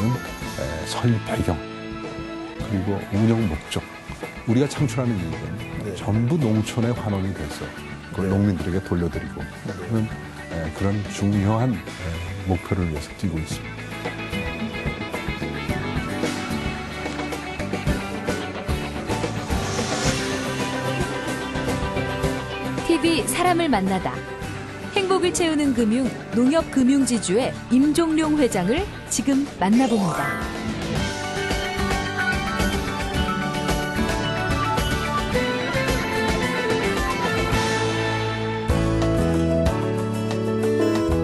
있는 설립 배경, 그리고 운영 목적, 우리가 창출하는 이익은 전부 농촌에 환원이 돼서 그걸 농민들에게 돌려드리고 하는 그런 중요한 목표를 위해서 뛰고 있습니다. TV 사람을 만나다. 행복을 채우는 금융, 농협금융지주의 임종룡 회장을 지금 만나봅니다.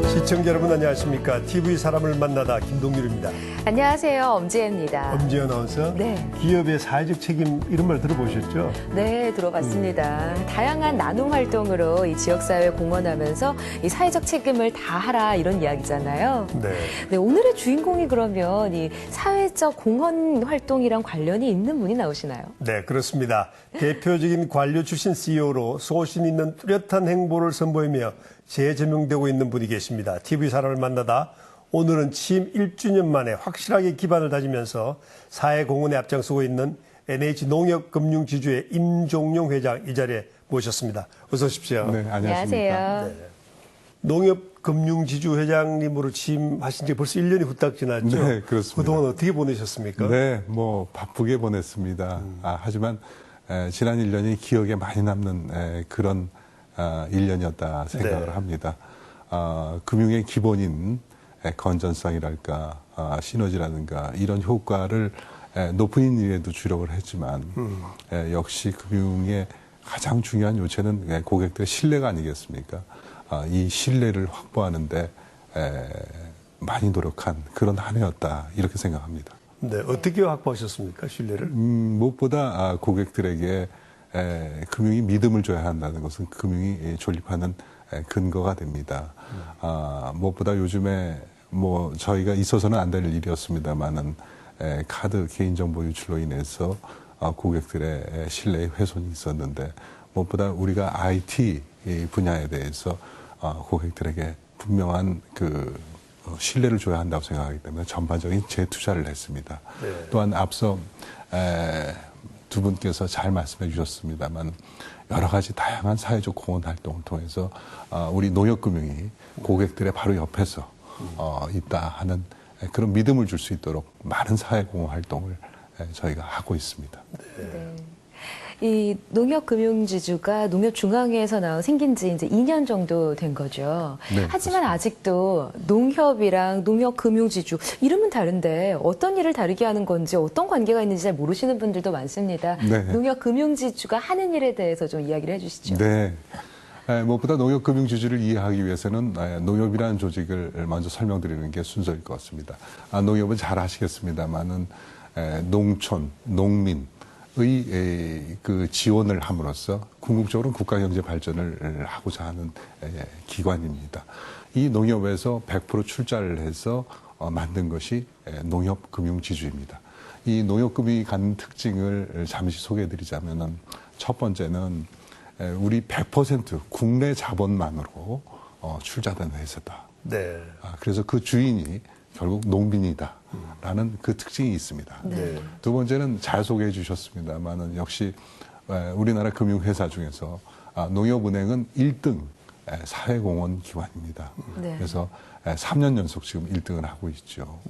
시청자 여러분 안녕하십니까? TV 사람을 만나다 김동률입니다. 안녕하세요. 엄지혜입니다. 엄지혜 아나운서. 네. 기업의 사회적 책임 이런 말 들어보셨죠? 네, 들어봤습니다. 다양한 나눔 활동으로 이 지역사회에 공헌하면서 이 사회적 책임을 다하라 이런 이야기잖아요. 네. 네, 오늘의 주인공이 그러면 이 사회적 공헌 활동이랑 관련이 있는 분이 나오시나요? 네, 그렇습니다. 대표적인 관료 출신 CEO로 소신 있는 뚜렷한 행보를 선보이며 재조명되고 있는 분이 계십니다. TV 사람을 만나다 오늘은 취임 1주년 만에 확실하게 기반을 다지면서 사회공헌에 앞장서고 있는 NH농협금융지주의 임종룡 회장 이 자리에 모셨습니다. 어서 오십시오. 네, 안녕하십니까. 네. 농협금융지주 회장님으로 취임하신 지 벌써 1년이 후딱 지났죠? 네, 그렇습니다. 그동안 어떻게 보내셨습니까? 네, 뭐 바쁘게 보냈습니다. 하지만 지난 1년이 기억에 많이 남는 그런 1년이었다 생각을 네. 합니다. 금융의 기본인 건전성이랄까 시너지라든가 이런 효과를 높은 일에도 주력을 했지만 역시 금융의 가장 중요한 요체는 고객들의 신뢰가 아니겠습니까? 이 신뢰를 확보하는데 많이 노력한 그런 한 해였다 이렇게 생각합니다. 네, 어떻게 확보하셨습니까, 신뢰를? 무엇보다 고객들에게 금융이 믿음을 줘야 한다는 것은 금융이 존립하는 근거가 됩니다. 무엇보다 요즘에 뭐 저희가 있어서는 안 될 일이었습니다만은 카드 개인정보 유출로 인해서 고객들의 신뢰의 훼손이 있었는데 무엇보다 우리가 IT 분야에 대해서 고객들에게 분명한 그 신뢰를 줘야 한다고 생각하기 때문에 전반적인 재투자를 했습니다. 네. 또한 앞서 두 분께서 잘 말씀해 주셨습니다만 여러 가지 다양한 사회적 공헌 활동을 통해서 우리 농협금융이 고객들의 바로 옆에서 있다 하는 그런 믿음을 줄 수 있도록 많은 사회 공헌 활동을 저희가 하고 있습니다. 네. 이 농협금융지주가 농협중앙회에서 생긴 지 이제 2년 정도 된 거죠. 네, 하지만 그렇습니다. 아직도 농협이랑 농협금융지주 이름은 다른데 어떤 일을 다르게 하는 건지 어떤 관계가 있는지 잘 모르시는 분들도 많습니다. 네. 농협금융지주가 하는 일에 대해서 좀 이야기를 해주시죠. 네. 무엇보다 농협금융지주를 이해하기 위해서는 농협이라는 조직을 먼저 설명드리는 게 순서일 것 같습니다. 농협은 잘 아시겠습니다만은 농촌, 농민, 의 그 지원을 함으로써 궁극적으로는 국가 경제 발전을 하고자 하는 기관입니다. 이 농협에서 100% 출자를 해서 만든 것이 농협금융지주입니다. 이 농협금융이 갖는 특징을 잠시 소개해드리자면은 첫 번째는 우리 100% 국내 자본만으로 출자된 회사다. 네. 그래서 그 주인이 결국 농민이다라는 그 특징이 있습니다. 네. 두 번째는 잘 소개해 주셨습니다만은 역시 우리나라 금융회사 중에서 농협은행은 1등 사회공헌 기관입니다. 네. 그래서 3년 연속 지금 1등을 하고 있죠.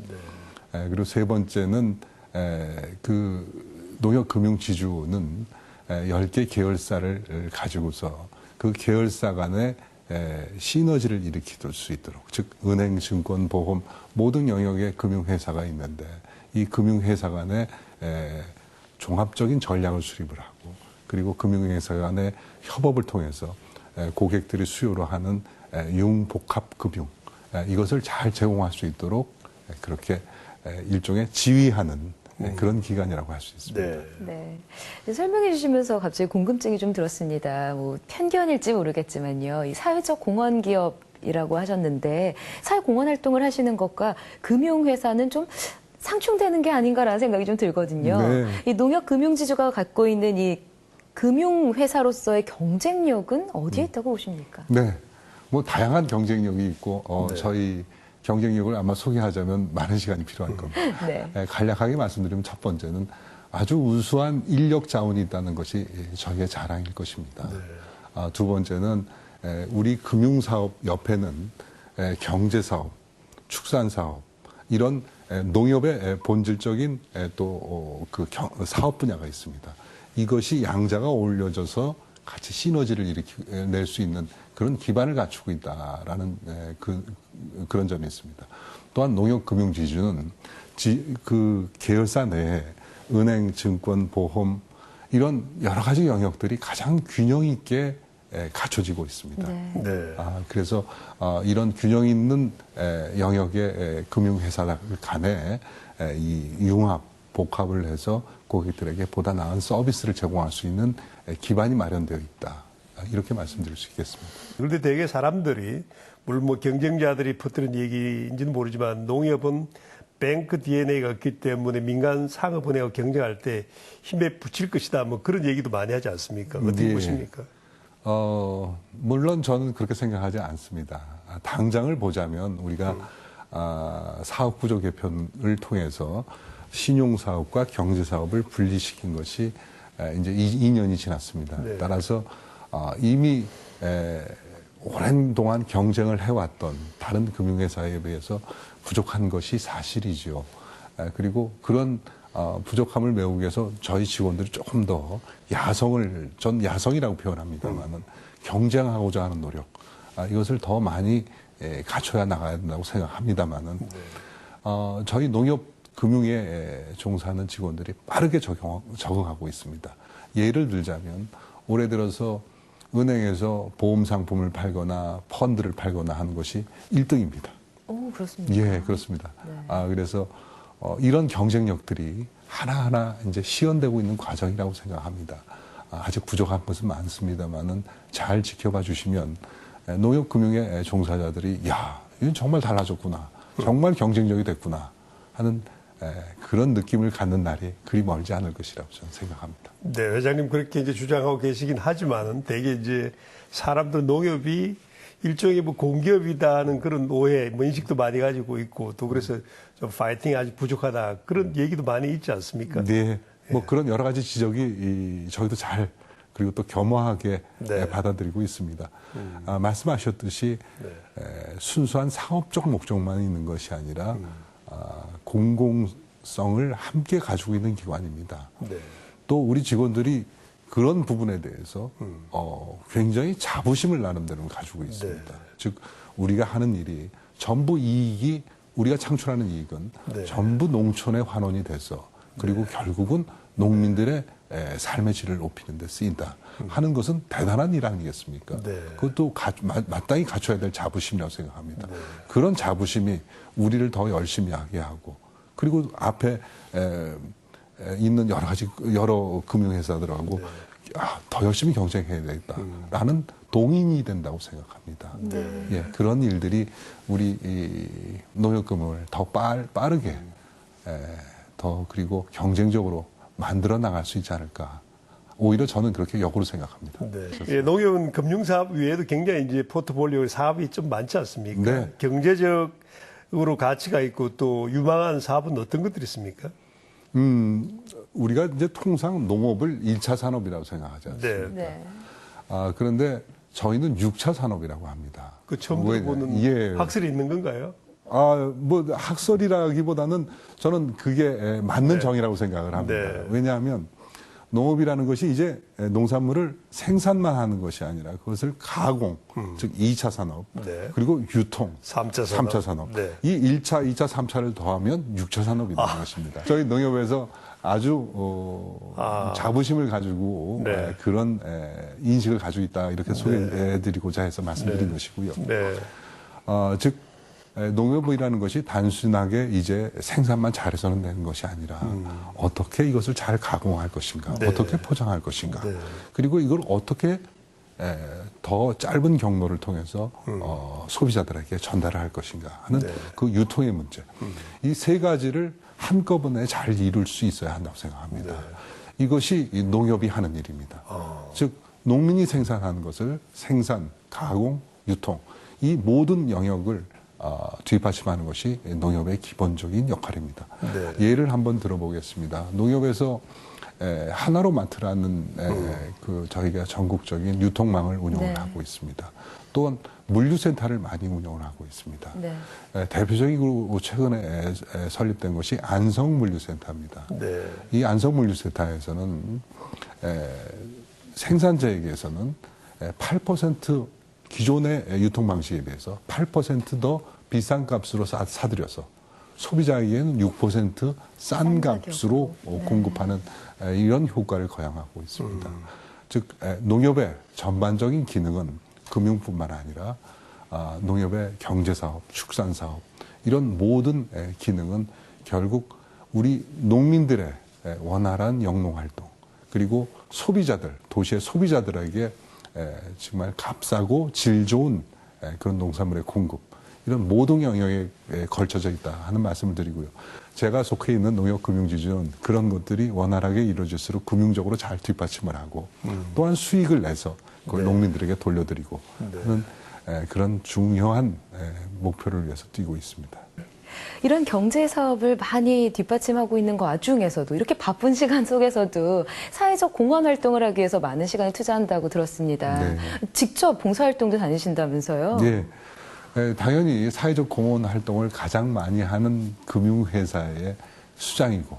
네. 그리고 세 번째는 그 농협금융지주는 10개 계열사를 가지고서 그 계열사 간의 시너지를 일으킬 수 있도록, 즉 은행, 증권, 보험 모든 영역의 금융회사가 있는데 이 금융회사 간의 종합적인 전략을 수립을 하고 그리고 금융회사 간의 협업을 통해서 고객들이 수요로 하는 융복합금융 이것을 잘 제공할 수 있도록 그렇게 일종의 지휘하는 그런 기관이라고 할 수 있습니다. 네. 네. 설명해 주시면서 갑자기 궁금증이 좀 들었습니다. 뭐 편견일지 모르겠지만요. 이 사회적 공헌 기업이라고 하셨는데 사회 공헌 활동을 하시는 것과 금융회사는 좀 상충되는 게 아닌가라는 생각이 좀 들거든요. 네. 이 농협금융지주가 갖고 있는 이 금융회사로서의 경쟁력은 어디에 있다고 보십니까? 네. 뭐 다양한 경쟁력이 있고 네. 저희 경쟁력을 아마 소개하자면 많은 시간이 필요할 겁니다. 네. 간략하게 말씀드리면 첫 번째는 아주 우수한 인력 자원이 있다는 것이 저희의 자랑일 것입니다. 두 번째는 우리 금융사업 옆에는 경제사업, 축산사업 이런 농협의 본질적인 또 그 사업 분야가 있습니다. 이것이 양자가 어울려져서 같이 시너지를 낼 수 있는 그런 기반을 갖추고 있다라는 그런 점이 있습니다. 또한 농협금융지주는 그 계열사 내에 은행, 증권, 보험 이런 여러 가지 영역들이 가장 균형 있게 갖춰지고 있습니다. 네. 그래서 이런 균형 있는 영역의 금융회사들 간에 이 융합, 복합을 해서 고객들에게 보다 나은 서비스를 제공할 수 있는 기반이 마련되어 있다. 이렇게 말씀드릴 수 있겠습니다. 그런데 대개 사람들이 물론 뭐 경쟁자들이 퍼뜨린 얘기인지는 모르지만 농협은 뱅크 DNA가 없기 때문에 민간 상업은행하고 경쟁할 때 힘에 붙일 것이다. 뭐 그런 얘기도 많이 하지 않습니까? 어떻게 예. 보십니까? 물론 저는 그렇게 생각하지 않습니다. 당장을 보자면 우리가 사업 구조 개편을 통해서 신용사업과 경제사업을 분리시킨 것이 이제 2년이 지났습니다. 네. 따라서 이미 오랜 동안 경쟁을 해왔던 다른 금융회사에 비해서 부족한 것이 사실이지요. 그리고 그런 부족함을 메우기 위해서 저희 직원들이 조금 더 전 야성이라고 표현합니다만은 경쟁하고자 하는 노력, 이것을 더 많이 갖춰야 나가야 된다고 생각합니다만은 저희 농협 금융에 종사하는 직원들이 빠르게 적응하고 있습니다. 예를 들자면 올해 들어서 은행에서 보험 상품을 팔거나 펀드를 팔거나 하는 것이 1등입니다. 오, 그렇습니다. 예, 그렇습니다. 네. 그래서 이런 경쟁력들이 하나하나 이제 시연되고 있는 과정이라고 생각합니다. 아직 부족한 것은 많습니다만은 잘 지켜봐 주시면 농협금융의 종사자들이 야, 이건 정말 달라졌구나. 정말 경쟁력이 됐구나 하는 그런 느낌을 갖는 날이 그리 멀지 않을 것이라고 저는 생각합니다. 네, 회장님 그렇게 이제 주장하고 계시긴 하지만은 대개 이제 사람들 농협이 일종의 뭐 공기업이다는 그런 오해, 뭐 인식도 많이 가지고 있고 또 그래서 좀 파이팅이 아직 부족하다 그런 얘기도 많이 있지 않습니까? 네, 뭐 그런 여러 가지 지적이 저희도 잘 그리고 또 겸허하게 네. 받아들이고 있습니다. 말씀하셨듯이 순수한 사업적 목적만 있는 것이 아니라 공공성을 함께 가지고 있는 기관입니다. 네. 또 우리 직원들이 그런 부분에 대해서 굉장히 자부심을 나름대로 가지고 있습니다. 네. 즉 우리가 하는 일이 전부 이익이 우리가 창출하는 이익은 네. 전부 농촌의 환원이 돼서 그리고 결국은 농민들의 삶의 질을 높이는 데 쓰인다 하는 것은 대단한 일 아니겠습니까? 네. 그것도 마땅히 갖춰야 될 자부심이라고 생각합니다. 그런 자부심이 우리를 더 열심히 하게 하고 그리고 앞에 있는 여러 금융회사들하고 더 열심히 경쟁해야 되겠다라는 동인이 된다고 생각합니다. 예, 그런 일들이 우리 이 농협금융을 더 빠르게 더 그리고 경쟁적으로 만들어 나갈 수 있지 않을까. 오히려 저는 그렇게 역으로 생각합니다. 네. 예, 농협은 금융사업 외에도 굉장히 이제 포트폴리오 사업이 좀 많지 않습니까? 네. 경제적으로 가치가 있고 또 유망한 사업은 어떤 것들이 있습니까? 우리가 이제 통상 농업을 1차 산업이라고 생각하지 않습니까? 네. 네. 그런데 저희는 6차 산업이라고 합니다. 그 처음 왜- 들어보는 예. 학설이 있는 건가요? 뭐 학설이라기보다는 저는 그게 맞는 정의라고 생각을 합니다. 네. 왜냐하면 농업이라는 것이 이제 농산물을 생산만 하는 것이 아니라 그것을 가공, 즉 2차 산업, 네. 그리고 유통, 3차 산업. 3차 산업. 네. 이 1차, 2차, 3차를 더하면 6차 산업이 되는 것입니다. 저희 농협에서 아주 자부심을 가지고 네. 그런 인식을 가지고 있다 이렇게 소개해드리고자 해서 말씀드린 것이고요. 네. 즉 농협이라는 것이 단순하게 이제 생산만 잘해서는 되는 것이 아니라 어떻게 이것을 잘 가공할 것인가, 네. 어떻게 포장할 것인가, 네. 그리고 이걸 어떻게 더 짧은 경로를 통해서 소비자들에게 전달을 할 것인가 하는 네. 그 유통의 문제. 이 세 가지를 한꺼번에 잘 이룰 수 있어야 한다고 생각합니다. 네. 이것이 이 농협이 하는 일입니다. 즉 농민이 생산하는 것을 생산, 가공, 유통 이 모든 영역을 뒷받침하는 것이 농협의 기본적인 역할입니다. 네. 예를 한번 들어보겠습니다. 농협에서 하나로마트라는 저희가 전국적인 유통망을 운영을 네. 하고 있습니다. 또한 물류센터를 많이 운영을 하고 있습니다. 네. 대표적으로 최근에 설립된 것이 안성물류센터입니다. 네. 이 안성물류센터에서는 생산자에게서는 8% 기존의 유통 방식에 비해서 8% 더 비싼 값으로 사들여서 소비자에게는 6%싼 값으로 공급하는 이런 효과를 거양하고 있습니다. 즉 농협의 전반적인 기능은 금융뿐만 아니라 농협의 경제사업, 축산사업 이런 모든 기능은 결국 우리 농민들의 원활한 영농활동 그리고 소비자들, 도시의 소비자들에게 정말 값싸고 질 좋은 그런 농산물의 공급 이런 모든 영역에 걸쳐져 있다 하는 말씀을 드리고요. 제가 속해 있는 농협금융지주는 그런 것들이 원활하게 이루어질수록 금융적으로 잘 뒷받침을 하고 또한 수익을 내서 그걸 네. 농민들에게 돌려드리고 네. 하는 그런 중요한 목표를 위해서 뛰고 있습니다. 이런 경제 사업을 많이 뒷받침하고 있는 그 와중에서도 이렇게 바쁜 시간 속에서도 사회적 공헌 활동을 하기 위해서 많은 시간을 투자한다고 들었습니다. 네. 직접 봉사활동도 다니신다면서요? 예. 당연히 사회적 공헌 활동을 가장 많이 하는 금융회사의 수장이고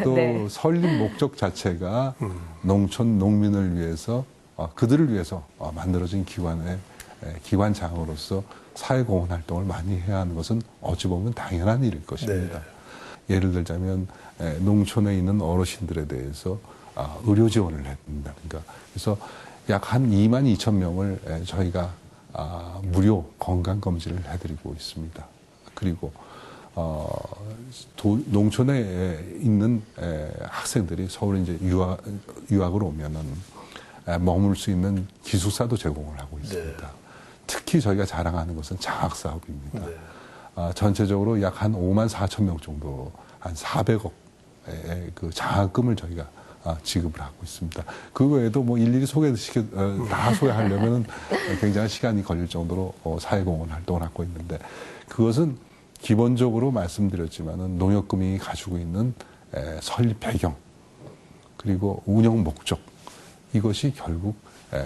또 네. 설립 목적 자체가 농촌 농민을 위해서 그들을 위해서 만들어진 기관장으로서 사회공헌 활동을 많이 해야 하는 것은 어찌 보면 당연한 일일 것입니다. 네. 예를 들자면 농촌에 있는 어르신들에 대해서 의료 지원을 해준다든가 그래서 약 한 2만 2천 명을 저희가 무료 건강검진을 해드리고 있습니다. 그리고 농촌에 있는 학생들이 서울에 이제 유학을 오면은 머물 수 있는 기숙사도 제공을 하고 있습니다. 네. 특히 저희가 자랑하는 것은 장학 사업입니다. 네. 전체적으로 약 한 5만 4천 명 정도, 한 400억의 그 장학금을 저희가 지급을 하고 있습니다. 그 외에도 뭐 일일이 다 소개하려면 굉장히 시간이 걸릴 정도로 사회공헌 활동을 하고 있는데 그것은 기본적으로 말씀드렸지만은 농협금융이 가지고 있는 설립 배경 그리고 운영 목적 이것이 결국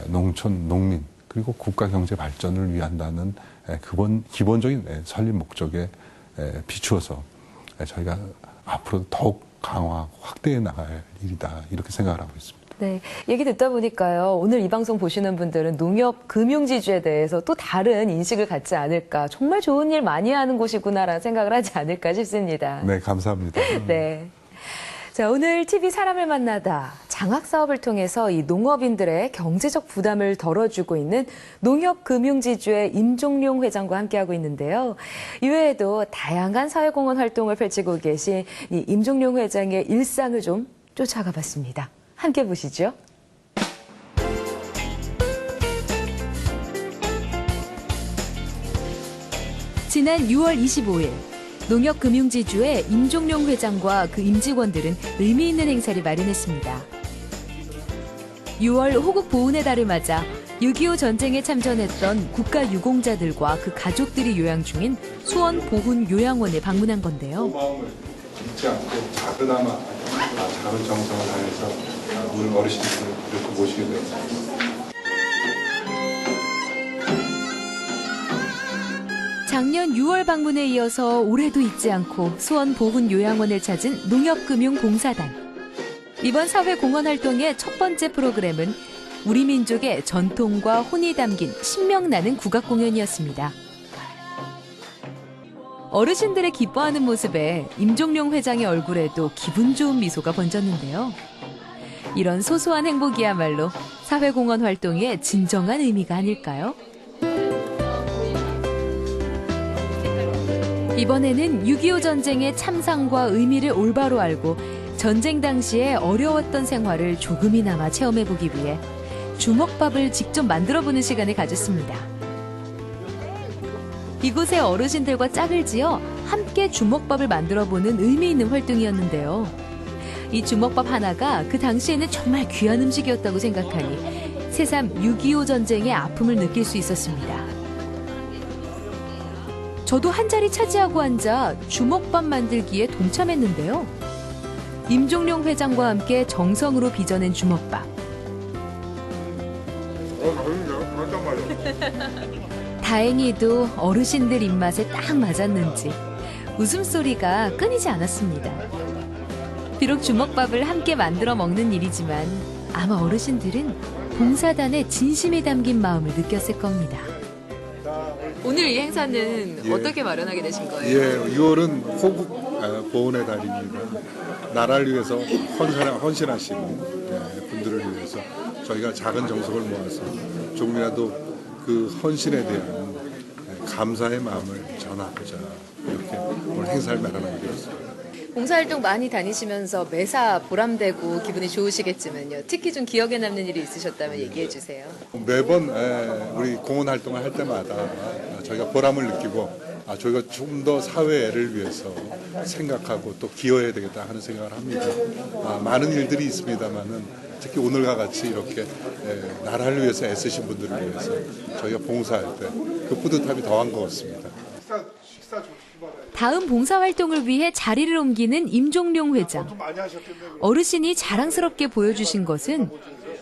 농촌 농민 그리고 국가 경제 발전을 위한다는 기본적인 설립 목적에 비추어서 저희가 앞으로 더욱 강화하고 확대해 나갈 일이다 이렇게 생각을 하고 있습니다. 네, 얘기 듣다 보니까요. 오늘 이 방송 보시는 분들은 농협 금융지주에 대해서 또 다른 인식을 갖지 않을까. 정말 좋은 일 많이 하는 곳이구나라는 생각을 하지 않을까 싶습니다. 네, 감사합니다. 네. 자, 오늘 TV 사람을 만나다 장학 사업을 통해서 이 농업인들의 경제적 부담을 덜어주고 있는 농협금융지주의 임종룡 회장과 함께하고 있는데요. 이외에도 다양한 사회공헌 활동을 펼치고 계신 이 임종룡 회장의 일상을 좀 쫓아가 봤습니다. 함께 보시죠. 지난 6월 25일 농협금융지주의 임종룡 회장과 그 임직원들은 의미 있는 행사를 마련했습니다. 6월 호국 보훈의 달을 맞아 6.25 전쟁에 참전했던 국가유공자들과 그 가족들이 요양 중인 수원 보훈 요양원을 방문한 건데요. 마음을 잊지 않고 작은아마 작은 정성을 다해서 우리 어르신들을 이렇게 모시게 되었습니다. 작년 6월 방문에 이어서 올해도 잊지 않고 수원 보훈 요양원을 찾은 농협금융봉사단. 이번 사회공헌 활동의 첫 번째 프로그램은 우리 민족의 전통과 혼이 담긴 신명나는 국악공연이었습니다. 어르신들의 기뻐하는 모습에 임종룡 회장의 얼굴에도 기분 좋은 미소가 번졌는데요. 이런 소소한 행복이야말로 사회공헌 활동의 진정한 의미가 아닐까요? 이번에는 6.25 전쟁의 참상과 의미를 올바로 알고 전쟁 당시에 어려웠던 생활을 조금이나마 체험해보기 위해 주먹밥을 직접 만들어보는 시간을 가졌습니다. 이곳의 어르신들과 짝을 지어 함께 주먹밥을 만들어보는 의미 있는 활동이었는데요. 이 주먹밥 하나가 그 당시에는 정말 귀한 음식이었다고 생각하니 새삼 6.25 전쟁의 아픔을 느낄 수 있었습니다. 저도 한 자리 차지하고 앉아 주먹밥 만들기에 동참했는데요. 임종룡 회장과 함께 정성으로 빚어낸 주먹밥. 다행히도 어르신들 입맛에 딱 맞았는지 웃음소리가 끊이지 않았습니다. 비록 주먹밥을 함께 만들어 먹는 일이지만 아마 어르신들은 봉사단의 진심이 담긴 마음을 느꼈을 겁니다. 오늘 이 행사는 예. 어떻게 마련하게 되신 거예요? 예, 6월은 호국 보훈의 달입니다. 나라를 위해서 헌신하신 분들을 위해서 저희가 작은 정성을 모아서 조금이라도 그 헌신에 대한 감사의 마음을 전하고자 이렇게 오늘 행사를 마련하게 되었습니다. 봉사활동 많이 다니시면서 매사 보람되고 기분이 좋으시겠지만요. 특히 좀 기억에 남는 일이 있으셨다면 얘기해 주세요. 매번 우리 공헌 활동을 할 때마다 저희가 보람을 느끼고 저희가 좀 더 사회를 위해서 생각하고 또 기여해야 되겠다 하는 생각을 합니다. 많은 일들이 있습니다만은 특히 오늘과 같이 이렇게 나라를 위해서 애쓰신 분들을 위해서 저희가 봉사할 때 그 뿌듯함이 더한 것 같습니다. 다음 봉사활동을 위해 자리를 옮기는 임종룡 회장. 어르신이 자랑스럽게 보여주신 것은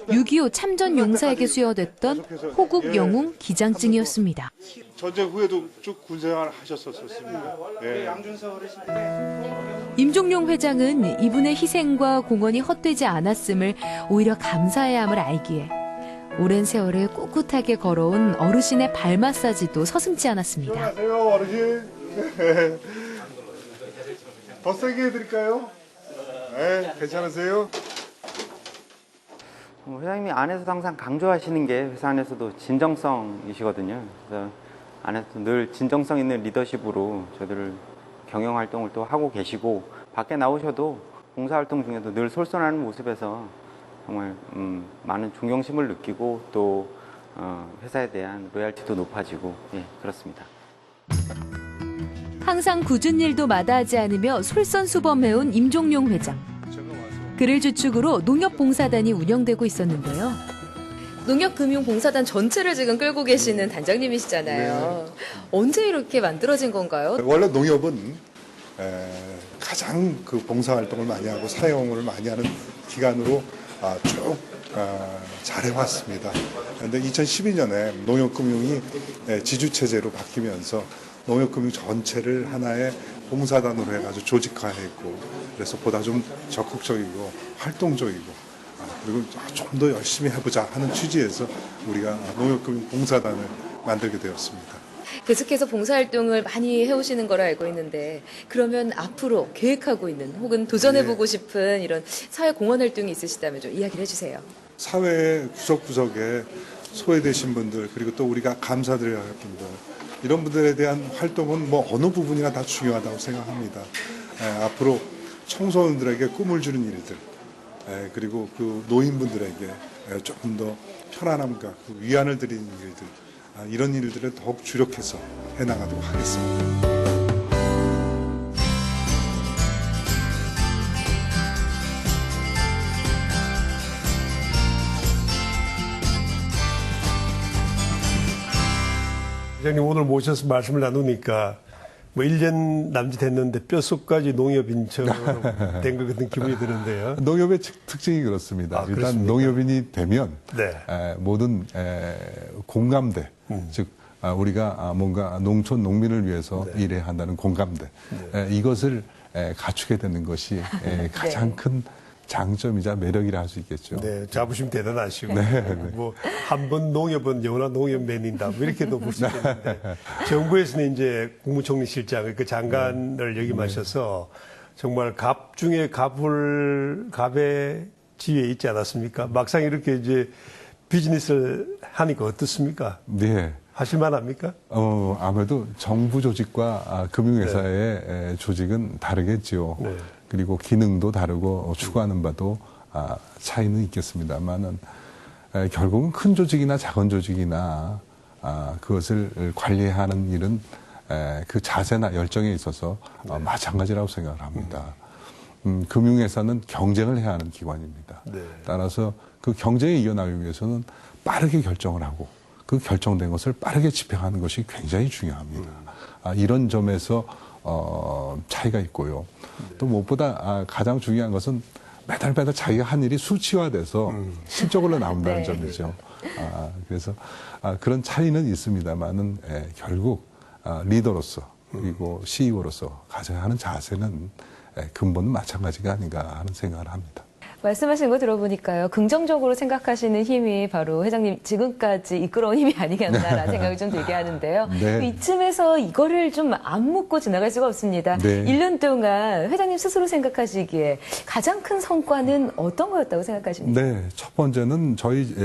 6.25 참전 용사에게 수여됐던 호국 영웅 기장증이었습니다. 전쟁 후에도 쭉 군생활 하셨었습니다. 예. 임종룡 회장은 이분의 희생과 공헌이 헛되지 않았음을 오히려 감사해야 함을 알기에 오랜 세월을 꿋꿋하게 걸어온 어르신의 발 마사지도 서슴지 않았습니다. 안녕하세요, 어르신. 더 세게 해드릴까요? 네, 괜찮으세요? 회장님이 안에서도 항상 강조하시는 게 회사 안에서도 진정성이시거든요. 그래서 안에서 늘 진정성 있는 리더십으로 저희들을 경영 활동을 또 하고 계시고 밖에 나오셔도 봉사 활동 중에도 늘 솔선하는 모습에서 정말 많은 존경심을 느끼고 또 회사에 대한 로얄티도 높아지고 그렇습니다. 항상 굳은 일도 마다하지 않으며 솔선수범해온 임종룡 회장. 그를 주축으로 농협봉사단이 운영되고 있었는데요. 농협금융봉사단 전체를 지금 끌고 계시는 단장님이시잖아요. 언제 이렇게 만들어진 건가요? 원래 농협은 가장 그 봉사활동을 많이 하고 사회공헌을 많이 하는 기관으로 쭉 잘해왔습니다. 그런데 2012년에 농협금융이 지주체제로 바뀌면서 농협금융 전체를 하나의 봉사단으로 해가지고 조직화했고 그래서 보다 좀 적극적이고 활동적이고 그리고 좀 더 열심히 해보자 하는 취지에서 우리가 농협금융 봉사단을 만들게 되었습니다. 계속해서 봉사활동을 많이 해오시는 걸로 알고 있는데 그러면 앞으로 계획하고 있는 혹은 도전해보고 싶은 이런 사회 공헌 활동이 있으시다면 좀 이야기를 해주세요. 사회 구석구석에 소외되신 분들 그리고 또 우리가 감사드려야 할 분들 이런 분들에 대한 활동은 뭐 어느 부분이나 다 중요하다고 생각합니다. 앞으로 청소년들에게 꿈을 주는 일들 그리고 그 노인분들에게 조금 더 편안함과 그 위안을 드리는 일들 이런 일들을 더욱 주력해서 해나가도록 하겠습니다. 회장님 오늘 모셔서 말씀을 나누니까 뭐 1년 남짓했는데 뼛속까지 농협인처럼 된 것 같은 기분이 드는데요. 농협의 특징이 그렇습니다. 일단 그렇습니까? 농협인이 되면 네. 모든 공감대, 즉 우리가 뭔가 농촌 농민을 위해서 일해야 한다는 공감대 이것을 갖추게 되는 것이 가장 큰 장점이자 매력이라 할 수 있겠죠. 네, 자부심 대단하시고 네. 뭐 한 번 농협은 영원한 농협맨이다 뭐 이렇게도 볼 수 있겠는데 정부에서는 이제 국무총리실장 그 장관을 역임하셔서 정말 갑 중에 갑의 지위에 있지 않았습니까? 막상 이렇게 이제 비즈니스를 하니까 어떻습니까? 네. 하실만합니까? 아무래도 정부 조직과 금융회사의 조직은 다르겠지요. 네. 그리고 기능도 다르고 추구하는 바도 차이는 있겠습니다만은 결국은 큰 조직이나 작은 조직이나 그것을 관리하는 일은 그 자세나 열정에 있어서 마찬가지라고 생각을 합니다. 금융회사는 경쟁을 해야 하는 기관입니다. 네. 따라서 그 경쟁에 이겨나가기 위해서는 빠르게 결정을 하고 그 결정된 것을 빠르게 집행하는 것이 굉장히 중요합니다. 이런 점에서 차이가 있고요. 또 무엇보다 가장 중요한 것은 매달 자기가 한 일이 수치화돼서 실적으로 나온다는 네. 점이죠. 그래서 그런 차이는 있습니다만은 결국 리더로서 그리고 CEO로서 가져야 하는 자세는 근본은 마찬가지가 아닌가 하는 생각을 합니다. 말씀하신 거 들어보니까요. 긍정적으로 생각하시는 힘이 바로 회장님 지금까지 이끌어온 힘이 아니겠나라는 생각이 좀 들게 하는데요. 네. 이쯤에서 이거를 좀 안 묻고 지나갈 수가 없습니다. 네. 1년 동안 회장님 스스로 생각하시기에 가장 큰 성과는 어떤 거였다고 생각하십니까? 네, 첫 번째는 저희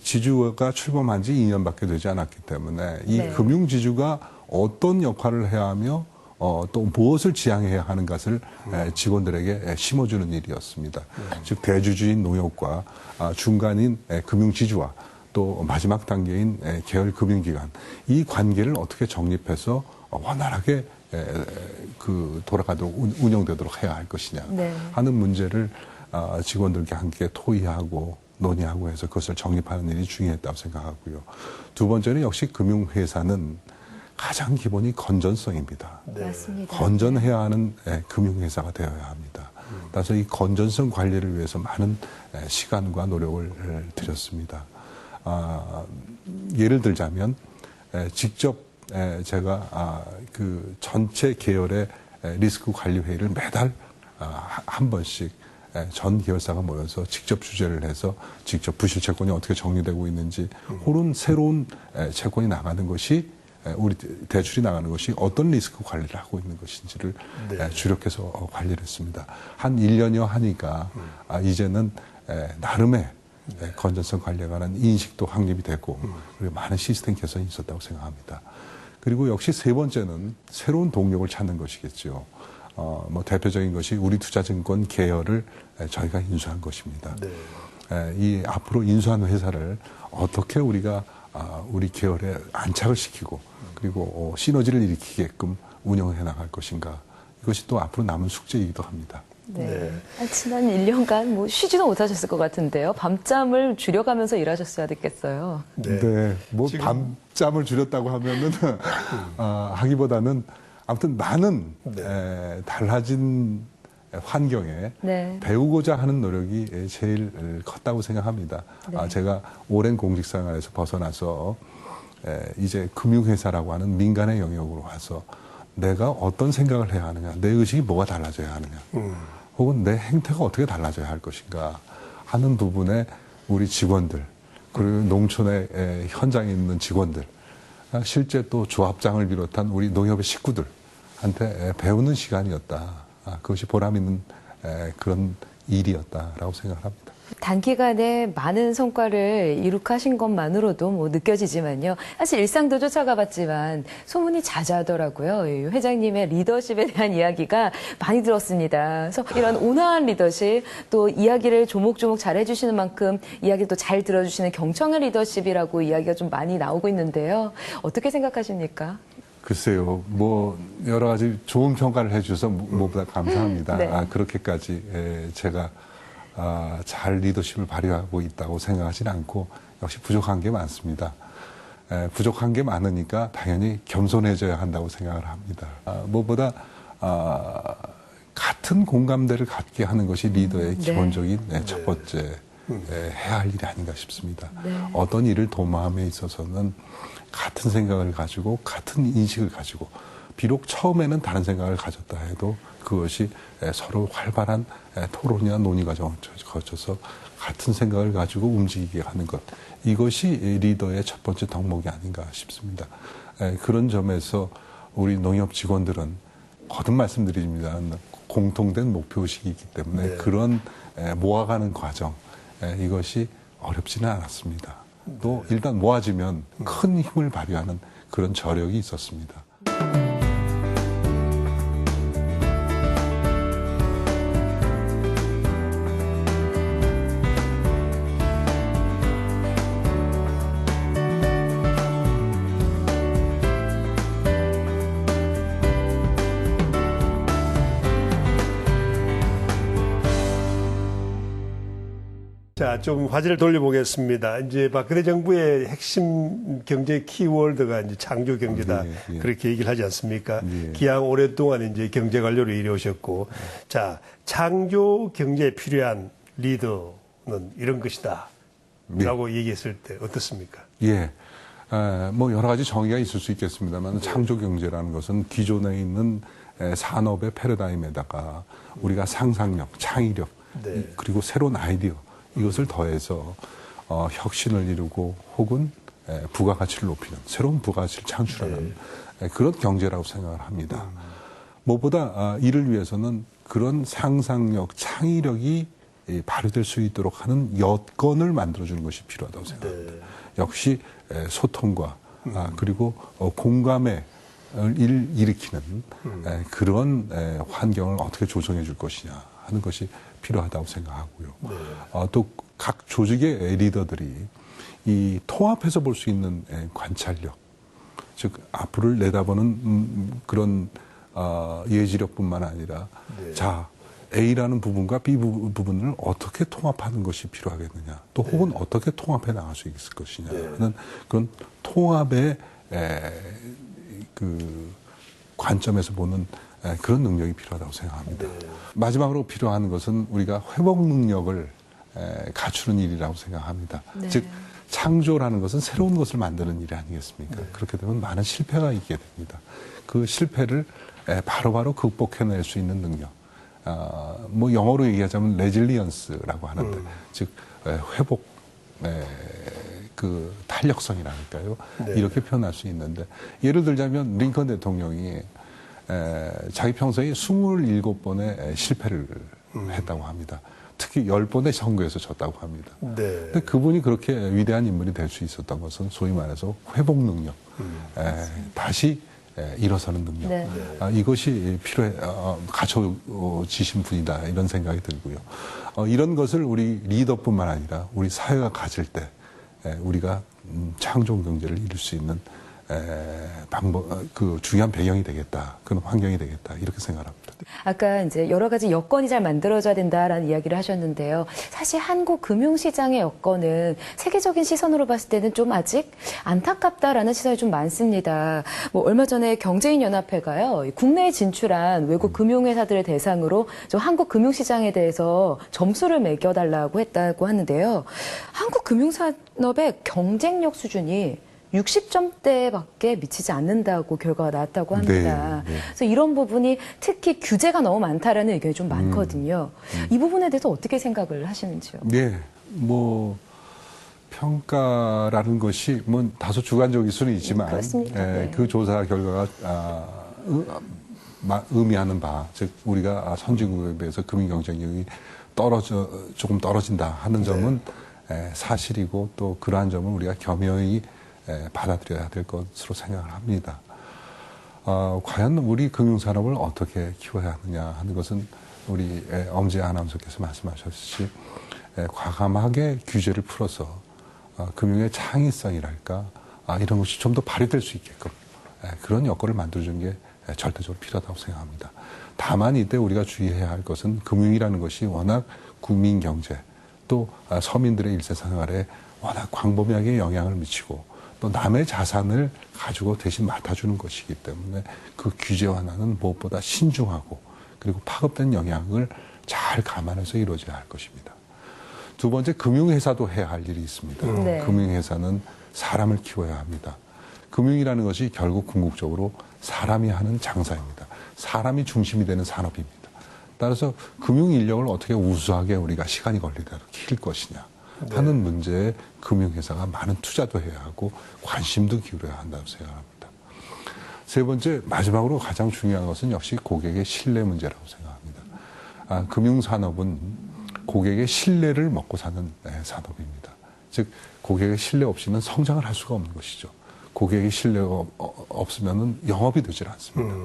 지주가 출범한 지 2년밖에 되지 않았기 때문에 이 네. 금융지주가 어떤 역할을 해야 하며 또 무엇을 지향해야 하는 것을 직원들에게 심어주는 일이었습니다. 즉 대주주인 농협과 중간인 금융지주와 또 마지막 단계인 계열 금융기관 이 관계를 어떻게 정립해서 원활하게 돌아가도록 운영되도록 해야 할 것이냐 네. 하는 문제를 직원들과 함께 토의하고 논의하고 해서 그것을 정립하는 일이 중요했다고 생각하고요. 두 번째는 역시 금융회사는 가장 기본이 건전성입니다. 맞습니다. 건전해야 하는 금융회사가 되어야 합니다. 따라서 이 건전성 관리를 위해서 많은 시간과 노력을 들였습니다. 예를 들자면 직접 제가 그 전체 계열의 리스크 관리 회의를 매달 한 번씩 전 계열사가 모여서 직접 주재를 해서 직접 부실 채권이 어떻게 정리되고 있는지 혹은 새로운 채권이 나가는 것이 우리 대출이 나가는 것이 어떤 리스크 관리를 하고 있는 것인지를 주력해서 관리를 했습니다. 한 1년여 하니까 이제는 나름의 건전성 관리에 관한 인식도 확립이 됐고 그리고 많은 시스템 개선이 있었다고 생각합니다. 그리고 역시 세 번째는 새로운 동력을 찾는 것이겠죠. 뭐 대표적인 것이 우리투자증권 계열을 저희가 인수한 것입니다. 이 앞으로 인수한 회사를 어떻게 우리가 우리 계열에 안착을 시키고 그리고 시너지를 일으키게끔 운영해 나갈 것인가 이것이 또 앞으로 남은 숙제이기도 합니다. 네. 지난 1년간 뭐 쉬지도 못하셨을 것 같은데요. 밤잠을 줄여가면서 일하셨어야 됐겠어요. 네, 뭐 밤잠을 줄였다고 하면은 하기보다는 아무튼 많은 달라진 환경에 네. 배우고자 하는 노력이 제일 컸다고 생각합니다. 네. 제가 오랜 공직생활에서 벗어나서 이제 금융회사라고 하는 민간의 영역으로 와서 내가 어떤 생각을 해야 하느냐, 내 의식이 뭐가 달라져야 하느냐, 혹은 내 행태가 어떻게 달라져야 할 것인가 하는 부분에 우리 직원들, 그리고 농촌의 현장에 있는 직원들, 실제 또 조합장을 비롯한 우리 농협의 식구들한테 배우는 시간이었다. 그것이 보람 있는 그런 일이었다라고 생각을 합니다. 단기간에 많은 성과를 이룩하신 것만으로도 뭐 느껴지지만요. 사실 일상도 쫓아가 봤지만 소문이 자자하더라고요. 이 회장님의 리더십에 대한 이야기가 많이 들었습니다. 그래서 이런 온화한 리더십, 또 이야기를 조목조목 잘 해주시는 만큼 이야기도 잘 들어주시는 경청의 리더십이라고 이야기가 좀 많이 나오고 있는데요. 어떻게 생각하십니까? 글쎄요, 뭐 여러 가지 좋은 평가를 해주셔서 무엇보다 감사합니다. 네. 그렇게까지 제가 잘 리더십을 발휘하고 있다고 생각하지는 않고 역시 부족한 게 많습니다. 부족한 게 많으니까 당연히 겸손해져야 한다고 생각을 합니다. 무엇보다 같은 공감대를 갖게 하는 것이 리더의 기본적인 첫 번째 해야 할 일이 아닌가 싶습니다. 어떤 일을 도모함에 있어서는 같은 생각을 가지고 같은 인식을 가지고 비록 처음에는 다른 생각을 가졌다 해도 그것이 서로 활발한 토론이나 논의 과정을 거쳐서 같은 생각을 가지고 움직이게 하는 것. 이것이 리더의 첫 번째 덕목이 아닌가 싶습니다. 그런 점에서 우리 농협 직원들은 거듭 말씀드립니다. 공통된 목표의식이 있기 때문에 그런 모아가는 과정, 이것이 어렵지는 않았습니다. 또 일단 모아지면 큰 힘을 발휘하는 그런 저력이 있었습니다. 자, 좀 화제를 돌려보겠습니다. 이제 박근혜 정부의 핵심 경제 키워드가 이제 창조 경제다. 예. 그렇게 얘기를 하지 않습니까? 예. 기왕 오랫동안 이제 경제 관료로 이루어졌고, 자, 창조 경제에 필요한 리더는 이런 것이다. 라고 얘기했을 때 어떻습니까? 예. 뭐 여러 가지 정의가 있을 수 있겠습니다만 창조 경제라는 것은 기존에 있는 산업의 패러다임에다가 우리가 상상력, 창의력, 네. 그리고 새로운 아이디어 이것을 더해서 혁신을 이루고 혹은 부가가치를 높이는 새로운 부가가치를 창출하는 그런 경제라고 생각을 합니다. 무엇보다 이를 위해서는 그런 상상력, 창의력이 발휘될 수 있도록 하는 여건을 만들어주는 것이 필요하다고 생각합니다. 역시 소통과 그리고 공감을 일으키는 그런 환경을 어떻게 조성해 줄 것이냐 하는 것이 필요하다고 생각하고요. 또 각 조직의 리더들이 이 통합해서 볼 수 있는 관찰력, 즉 앞으로를 내다보는 그런 예지력뿐만 아니라 자 A라는 부분과 B 부분을 어떻게 통합하는 것이 필요하겠느냐, 또 혹은 어떻게 통합해 나갈 수 있을 것이냐 하는 그런 통합의 그 관점에서 보는 그런 능력이 필요하다고 생각합니다. 마지막으로 필요한 것은 우리가 회복 능력을 갖추는 일이라고 생각합니다. 즉 창조라는 것은 새로운 것을 만드는 일이 아니겠습니까? 그렇게 되면 많은 실패가 있게 됩니다. 그 실패를 바로바로 극복해낼 수 있는 능력. 뭐 영어로 얘기하자면 레질리언스라고 하는데, 즉 회복, 그 탄력성이라니까요. 이렇게 표현할 수 있는데, 예를 들자면 링컨 대통령이 자기 평소에 27번의 실패를 했다고 합니다. 특히 10번의 선거에서 졌다고 합니다. 근데 그분이 그렇게 위대한 인물이 될 수 있었던 것은 소위 말해서 회복 능력, 다시 일어서는 능력. 이것이 갖춰지신 분이다, 이런 생각이 들고요. 이런 것을 우리 리더뿐만 아니라 우리 사회가 가질 때 우리가 창조 경제를 이룰 수 있는 그 중요한 배경이 되겠다, 그런 환경이 되겠다, 이렇게 생각합니다. 아까 이제 여러 가지 여건이 잘 만들어져야 된다라는 이야기를 하셨는데요. 사실 한국 금융시장의 여건은 세계적인 시선으로 봤을 때는 좀 아직 안타깝다라는 시선이 좀 많습니다. 뭐 얼마 전에 경제인연합회가요, 국내에 진출한 외국 금융회사들을 대상으로 좀 한국 금융시장에 대해서 점수를 매겨달라고 했다고 하는데요. 한국 금융산업의 경쟁력 수준이 60점대밖에 미치지 않는다고 결과가 나왔다고 합니다. 그래서 이런 부분이 특히 규제가 너무 많다라는 의견이 좀 많거든요. 이 부분에 대해서 어떻게 생각을 하시는지요? 네, 뭐 평가라는 것이 뭐 다소 주관적일 수는 있지만 그 조사 결과가 의미하는 바, 즉 우리가 선진국에 비해서 금융 경쟁력이 조금 떨어진다 하는 점은 사실이고, 또 그러한 점은 우리가 겸허히 받아들여야 될 것으로 생각을 합니다. 과연 우리 금융산업을 어떻게 키워야 하느냐 하는 것은 우리 엄지아 아나운서께서 말씀하셨듯이 과감하게 규제를 풀어서 금융의 창의성이랄까, 이런 것이 좀 더 발휘될 수 있게끔 그런 여건을 만들어주는 게 절대적으로 필요하다고 생각합니다. 다만 이때 우리가 주의해야 할 것은 금융이라는 것이 워낙 국민 경제, 또 서민들의 일상생활에 워낙 광범위하게 영향을 미치고, 또 남의 자산을 가지고 대신 맡아주는 것이기 때문에 그 규제 완화는 무엇보다 신중하고 그리고 파급된 영향을 잘 감안해서 이루어져야 할 것입니다. 두 번째, 금융회사도 해야 할 일이 있습니다. 금융회사는 사람을 키워야 합니다. 금융이라는 것이 결국 궁극적으로 사람이 하는 장사입니다. 사람이 중심이 되는 산업입니다. 따라서 금융 인력을 어떻게 우수하게 우리가 시간이 걸리도록 키울 것이냐 하는 문제에 금융회사가 많은 투자도 해야 하고 관심도 기울여야 한다고 생각합니다. 세 번째, 마지막으로 가장 중요한 것은 역시 고객의 신뢰 문제라고 생각합니다. 금융산업은 고객의 신뢰를 먹고 사는 산업입니다. 즉 고객의 신뢰 없이는 성장을 할 수가 없는 것이죠. 고객의 신뢰가 없으면 영업이 되질 않습니다.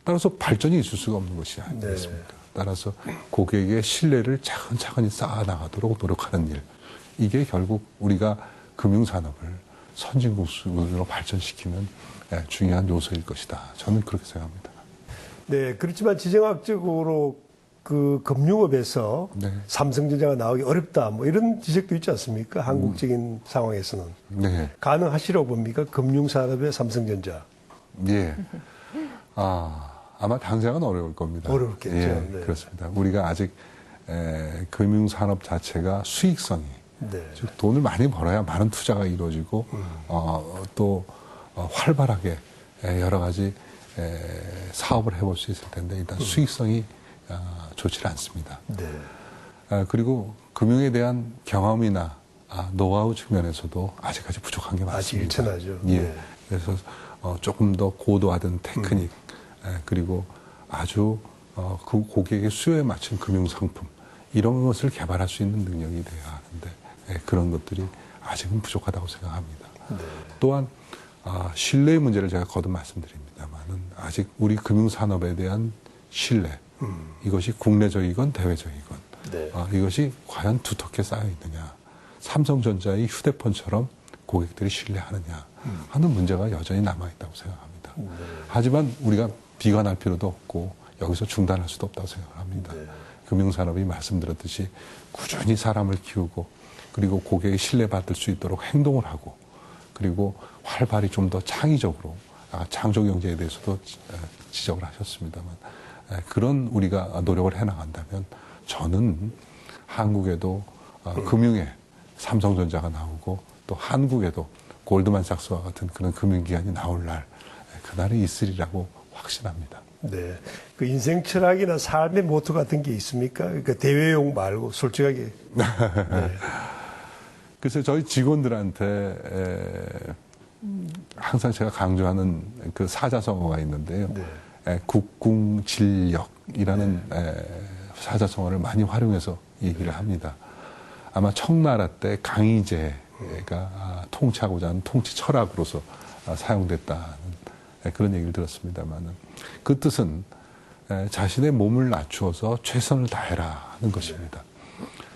따라서 발전이 있을 수가 없는 것이 아니겠습니까? 따라서 고객의 신뢰를 차근차근히 쌓아나가도록 노력하는 일, 이게 결국 우리가 금융산업을 선진국 수준으로 발전시키는 중요한 요소일 것이다. 저는 그렇게 생각합니다. 네, 그렇지만 지정학적으로 그 금융업에서 네. 삼성전자가 나오기 어렵다 뭐 이런 지적도 있지 않습니까? 한국적인 상황에서는 네. 가능하시라고 봅니까? 금융산업의 삼성전자. 예. 아마 당장은 어려울 겁니다. 어렵겠죠. 예, 네. 그렇습니다. 우리가 아직 금융산업 자체가 수익성이 네. 즉 돈을 많이 벌어야 많은 투자가 이루어지고 또 활발하게 여러 가지 사업을 해볼 수 있을 텐데 일단 수익성이 좋지 않습니다. 네. 그리고 금융에 대한 경험이나 노하우 측면에서도 아직까지 부족한 게 아직 많습니다. 일천하죠. 예. 네. 그래서 조금 더 고도화된 테크닉 그리고 아주 그 고객의 수요에 맞춘 금융 상품 이런 것을 개발할 수 있는 능력이 돼야 하는데 그런 것들이 아직은 부족하다고 생각합니다. 네. 또한 신뢰의 문제를 제가 거듭 말씀드립니다만은 아직 우리 금융 산업에 대한 신뢰 이것이 국내적이건 대외적이건 네. 이것이 과연 두텁게 쌓여 있느냐 삼성전자의 휴대폰처럼 고객들이 신뢰하느냐 하는 문제가 여전히 남아 있다고 생각합니다. 하지만 우리가 비관할 필요도 없고 여기서 중단할 수도 없다고 생각합니다. 네. 금융산업이 말씀드렸듯이 꾸준히 사람을 키우고 그리고 고객이 신뢰받을 수 있도록 행동을 하고 그리고 활발히 좀 더 창의적으로 창조경제에 대해서도 지적을 하셨습니다만 그런 우리가 노력을 해나간다면 저는 한국에도 금융에 삼성전자가 나오고 또 한국에도 골드만삭스와 같은 그런 금융기관이 나올 날 그날이 있으리라고 확신합니다. 네. 그 인생 철학이나 삶의 모토 같은 게 있습니까? 그러니까 대외용 말고 솔직하게. 네. 그래서 저희 직원들한테 항상 제가 강조하는 그 사자성어가 있는데요. 네. 국궁진력이라는 사자성어를 많이 활용해서 얘기를 합니다. 아마 청나라 때 강희제가 통치하고자 하는 통치 철학으로서 사용됐다는 그런 얘기를 들었습니다만은 그 뜻은 자신의 몸을 낮추어서 최선을 다해라 하는 것입니다.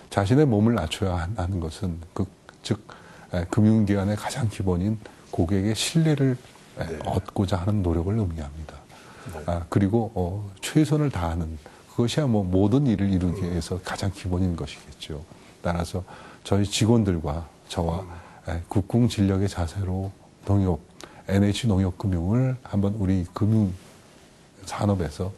자신의 몸을 낮춰야 하는 것은 즉 금융기관의 가장 기본인 고객의 신뢰를 얻고자 하는 노력을 의미합니다. 그리고 최선을 다하는 그것이야 뭐 모든 일을 이루기 위해서 가장 기본인 것이겠죠. 따라서 저희 직원들과 저와 국궁진력의 자세로 농협, NH농협금융을 한번 우리 금융 산업에서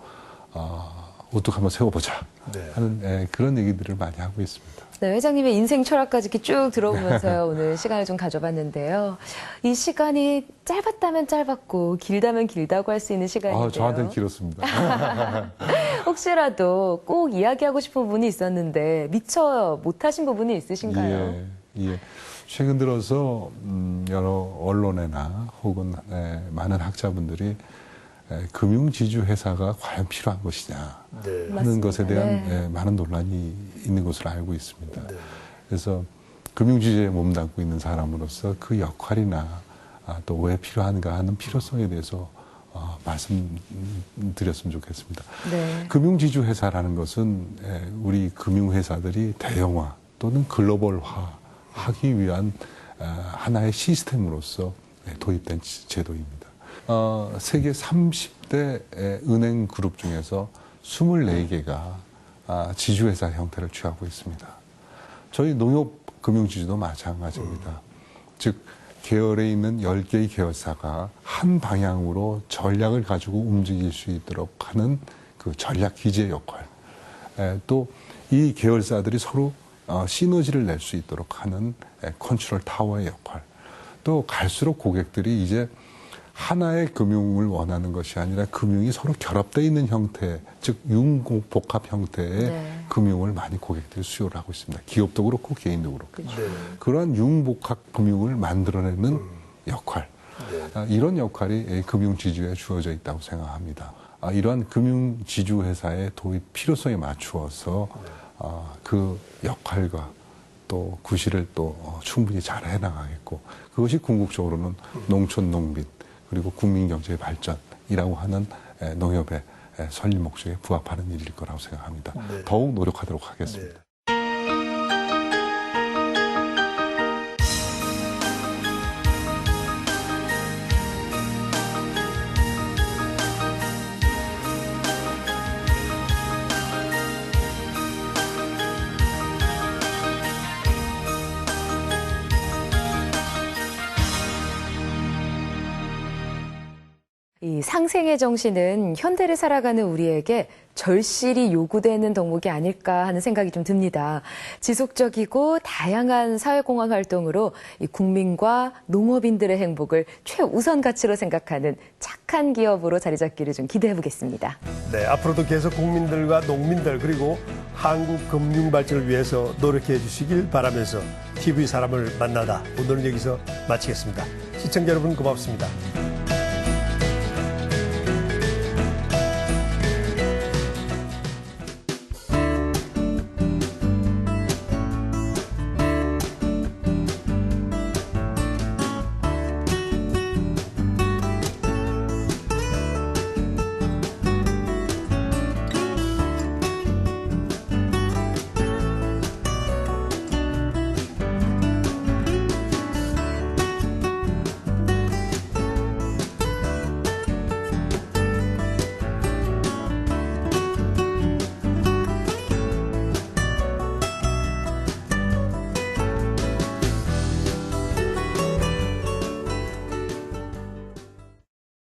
우뚝 한번 세워보자 네. 하는 그런 얘기들을 많이 하고 있습니다. 네, 회장님의 인생 철학까지 이렇게 쭉 들어보면서요, 오늘 시간을 좀 가져봤는데요. 이 시간이 짧았다면 짧았고, 길다면 길다고 할 수 있는 시간인데요. 저한테는 길었습니다. 혹시라도 꼭 이야기하고 싶은 부분이 있었는데, 미처 못하신 부분이 있으신가요? 예. 최근 들어서 여러 언론이나 혹은 많은 학자분들이 금융지주회사가 과연 필요한 것이냐 네. 하는 맞습니다. 것에 대한 네. 많은 논란이 있는 것으로 알고 있습니다. 네. 그래서 금융지주에 몸담고 있는 사람으로서 그 역할이나 또 왜 필요한가 하는 필요성에 대해서 말씀드렸으면 좋겠습니다. 네. 금융지주회사라는 것은 우리 금융회사들이 대형화 또는 글로벌화 하기 위한 하나의 시스템으로서 도입된 제도입니다. 세계 30대 은행 그룹 중에서 24개가 지주회사 형태를 취하고 있습니다. 저희 농협금융지주도 마찬가지입니다. 즉 계열에 있는 10개의 계열사가 한 방향으로 전략을 가지고 움직일 수 있도록 하는 그 전략 기지의 역할, 또 이 계열사들이 서로 시너지를 낼 수 있도록 하는 컨트롤 타워의 역할, 또 갈수록 고객들이 이제 하나의 금융을 원하는 것이 아니라 금융이 서로 결합되어 있는 형태, 즉 융복합 형태의 금융을 많이 고객들이 수요를 하고 있습니다. 기업도 그렇고 개인도 그렇고. 네. 그러한 융복합 금융을 만들어내는 역할, 이런 역할이 금융지주에 주어져 있다고 생각합니다. 이러한 금융지주회사의 도입 필요성에 맞추어서 그 역할과 또 구실을 또 충분히 잘 해나가겠고, 그것이 궁극적으로는 농촌 농민 그리고 국민경제의 발전이라고 하는 농협의 설립 목적에 부합하는 일일 거라고 생각합니다. 네. 더욱 노력하도록 하겠습니다. 네. 이 상생의 정신은 현대를 살아가는 우리에게 절실히 요구되는 덕목이 아닐까 하는 생각이 좀 듭니다. 지속적이고 다양한 사회공헌 활동으로 이 국민과 농업인들의 행복을 최우선 가치로 생각하는 착한 기업으로 자리 잡기를 좀 기대해 보겠습니다. 네, 앞으로도 계속 국민들과 농민들 그리고 한국 금융 발전을 위해서 노력해 주시길 바라면서 TV 사람을 만나다 오늘은 여기서 마치겠습니다. 시청자 여러분 고맙습니다.